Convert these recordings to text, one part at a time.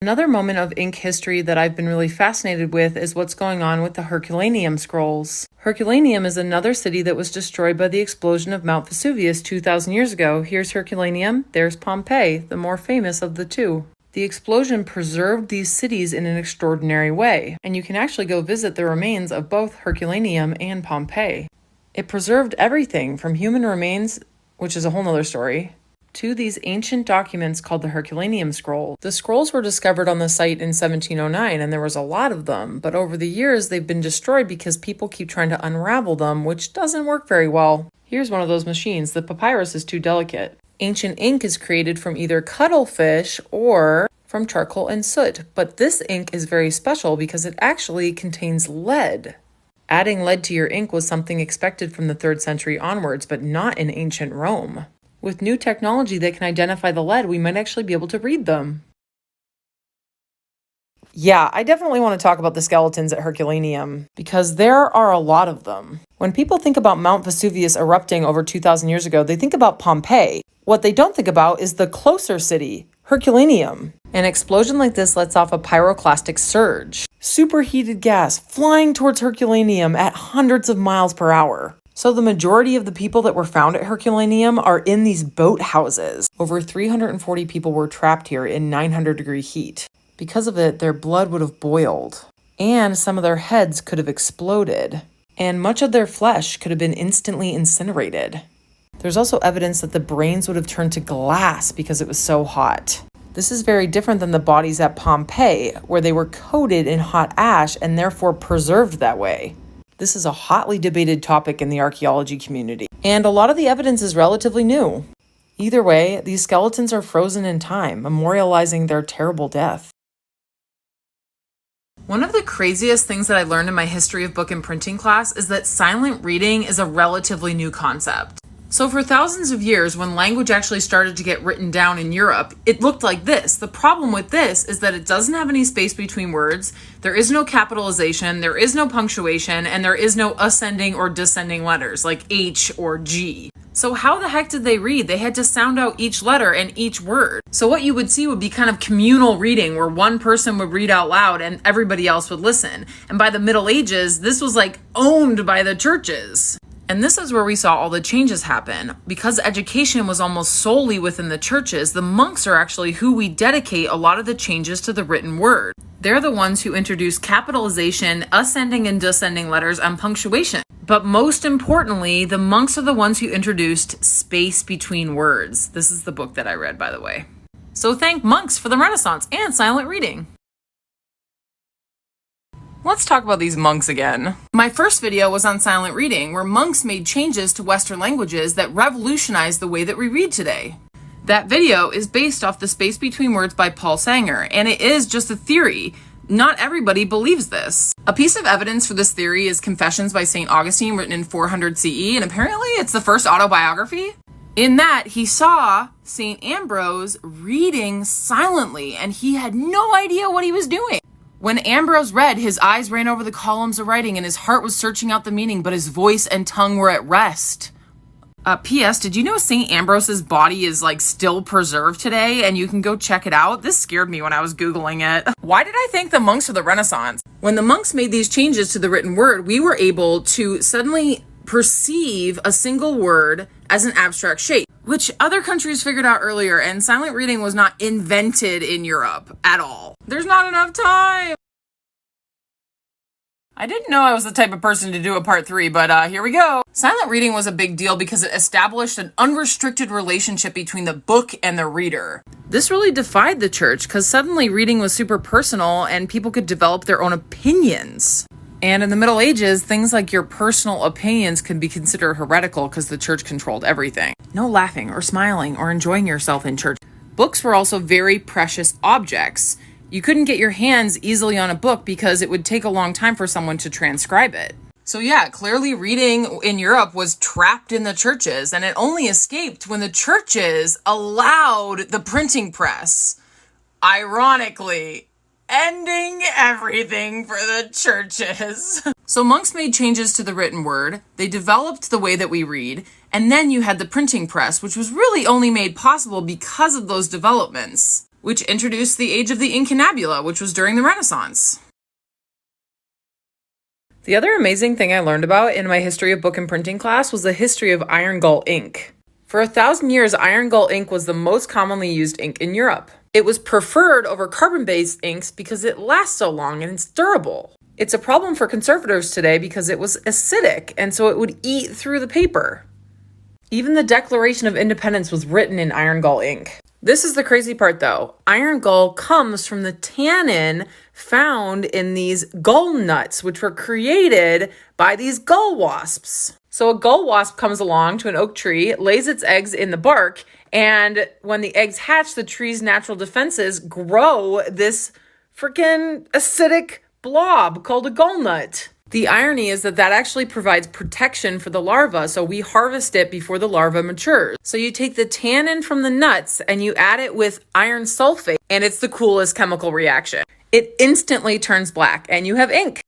Another moment of ink history that I've been really fascinated with is what's going on with the Herculaneum Scrolls. Herculaneum is another city that was destroyed by the explosion of Mount Vesuvius 2,000 years ago. Here's Herculaneum, there's Pompeii, the more famous of the two. The explosion preserved these cities in an extraordinary way, and you can actually go visit the remains of both Herculaneum and Pompeii. It preserved everything from human remains, which is a whole nother story, to these ancient documents called the Herculaneum Scrolls. The scrolls were discovered on the site in 1709, and there was a lot of them, but over the years they've been destroyed because people keep trying to unravel them, which doesn't work very well. Here's one of those machines. The papyrus is too delicate. Ancient ink is created from either cuttlefish or from charcoal and soot, but this ink is very special because it actually contains lead. Adding lead to your ink was something expected from the 3rd century onwards, but not in ancient Rome. With new technology that can identify the lead, we might actually be able to read them. Yeah, I definitely want to talk about the skeletons at Herculaneum, because there are a lot of them. When people think about Mount Vesuvius erupting over 2,000 years ago, they think about Pompeii. What they don't think about is the closer city, Herculaneum. An explosion like this lets off a pyroclastic surge. Superheated gas flying towards Herculaneum at hundreds of miles per hour. So the majority of the people that were found at Herculaneum are in these boat houses. Over 340 people were trapped here in 900-degree heat. Because of it, their blood would have boiled. And some of their heads could have exploded. And much of their flesh could have been instantly incinerated. There's also evidence that the brains would have turned to glass because it was so hot. This is very different than the bodies at Pompeii, where they were coated in hot ash and therefore preserved that way. This is a hotly debated topic in the archaeology community, and a lot of the evidence is relatively new. Either way, these skeletons are frozen in time, memorializing their terrible death. One of the craziest things that I learned in my history of book and printing class is that silent reading is a relatively new concept. So for thousands of years, when language actually started to get written down in Europe, it looked like this. The problem with this is that it doesn't have any space between words, there is no capitalization, there is no punctuation, and there is no ascending or descending letters like H or G. So how the heck did they read? They had to sound out each letter and each word. So what you would see would be kind of communal reading where one person would read out loud and everybody else would listen. And by the Middle Ages, this was like owned by the churches. And this is where we saw all the changes happen. Because education was almost solely within the churches, the monks are actually who we dedicate a lot of the changes to the written word. They're the ones who introduced capitalization, ascending and descending letters, and punctuation. But most importantly, the monks are the ones who introduced space between words. This is the book that I read, by the way. So thank monks for the Renaissance and silent reading. Let's talk about these monks again. My first video was on silent reading, where monks made changes to Western languages that revolutionized the way that we read today. That video is based off The Space Between Words by Paul Sanger, and it is just a theory. Not everybody believes this. A piece of evidence for this theory is Confessions by St. Augustine, written in 400 CE, and apparently it's the first autobiography. In that, he saw St. Ambrose reading silently, and he had no idea what he was doing. When Ambrose read, his eyes ran over the columns of writing and his heart was searching out the meaning, but his voice and tongue were at rest. P.S. Did you know St. Ambrose's body is still preserved today and you can go check it out? This scared me when I was Googling it. Why did I thank the monks for the Renaissance? When the monks made these changes to the written word, we were able to suddenly perceive a single word as an abstract shape, which other countries figured out earlier, and silent reading was not invented in Europe at all. There's not enough time. I didn't know I was the type of person to do a part 3, but here we go. Silent reading was a big deal because it established an unrestricted relationship between the book and the reader. This really defied the church because suddenly reading was super personal and people could develop their own opinions. And in the Middle Ages, things like your personal opinions could be considered heretical because the church controlled everything. No laughing or smiling or enjoying yourself in church. Books were also very precious objects. You couldn't get your hands easily on a book because it would take a long time for someone to transcribe it. So yeah, clearly reading in Europe was trapped in the churches, and it only escaped when the churches allowed the printing press. Ironically, ending everything for the churches. So monks made changes to the written word, they developed the way that we read, and then you had the printing press, which was really only made possible because of those developments. which introduced the age of the incunabula, which was during the Renaissance. The other amazing thing I learned about in my history of book and printing class was the history of iron Gull ink. For 1,000 years, iron Gull ink was the most commonly used ink in Europe. It was preferred over carbon-based inks because it lasts so long and it's durable. It's a problem for conservators today because it was acidic, and so it would eat through the paper. Even the Declaration of Independence was written in iron Gull ink. This is the crazy part though. Iron Gull comes from the tannin found in these gull nuts, which were created by these gull wasps. So a gull wasp comes along to an oak tree, lays its eggs in the bark, and when the eggs hatch, the tree's natural defenses grow this freaking acidic blob called a gull nut. The irony is that actually provides protection for the larva, so we harvest it before the larva matures. So you take the tannin from the nuts and you add it with iron sulfate, and it's the coolest chemical reaction. It instantly turns black, and you have ink.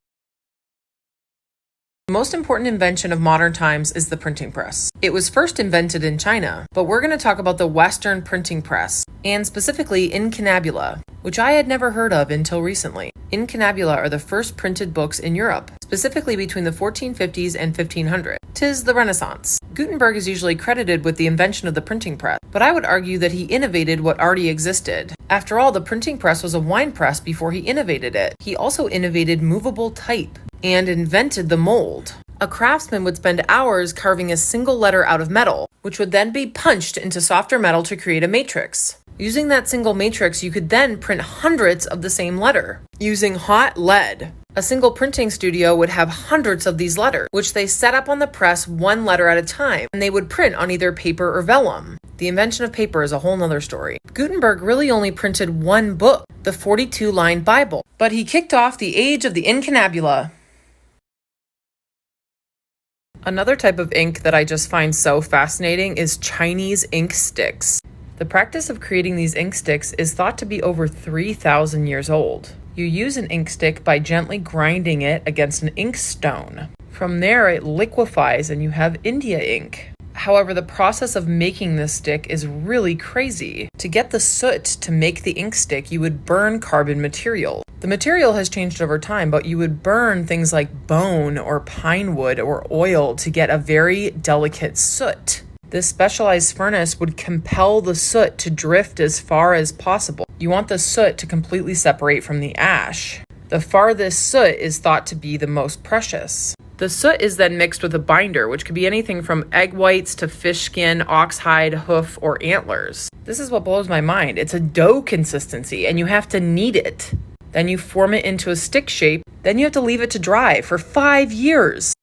The most important invention of modern times is the printing press. It was first invented in China, but we're going to talk about the Western printing press, and specifically incunabula, which I had never heard of until recently. Incunabula are the first printed books in Europe, specifically between the 1450s and 1500s. 'Tis the Renaissance. Gutenberg is usually credited with the invention of the printing press, but I would argue that he innovated what already existed. After all, the printing press was a wine press before he innovated it. He also innovated movable type and invented the mold. A craftsman would spend hours carving a single letter out of metal, which would then be punched into softer metal to create a matrix. Using that single matrix, you could then print hundreds of the same letter using hot lead. A single printing studio would have hundreds of these letters, which they set up on the press one letter at a time, and they would print on either paper or vellum. The invention of paper is a whole nother story. Gutenberg really only printed one book, the 42-line Bible, but he kicked off the age of the incunabula. Another type of ink that I just find so fascinating is Chinese ink sticks. The practice of creating these ink sticks is thought to be over 3,000 years old. You use an ink stick by gently grinding it against an ink stone. From there, it liquefies and you have India ink. However, the process of making this stick is really crazy. To get the soot to make the ink stick, you would burn carbon material. The material has changed over time, but you would burn things like bone or pine wood or oil to get a very delicate soot. This specialized furnace would compel the soot to drift as far as possible. You want the soot to completely separate from the ash. The farthest soot is thought to be the most precious. The soot is then mixed with a binder, which could be anything from egg whites to fish skin, oxhide, hoof, or antlers. This is what blows my mind. It's a dough consistency, and you have to knead it. Then you form it into a stick shape. Then you have to leave it to dry for 5 years.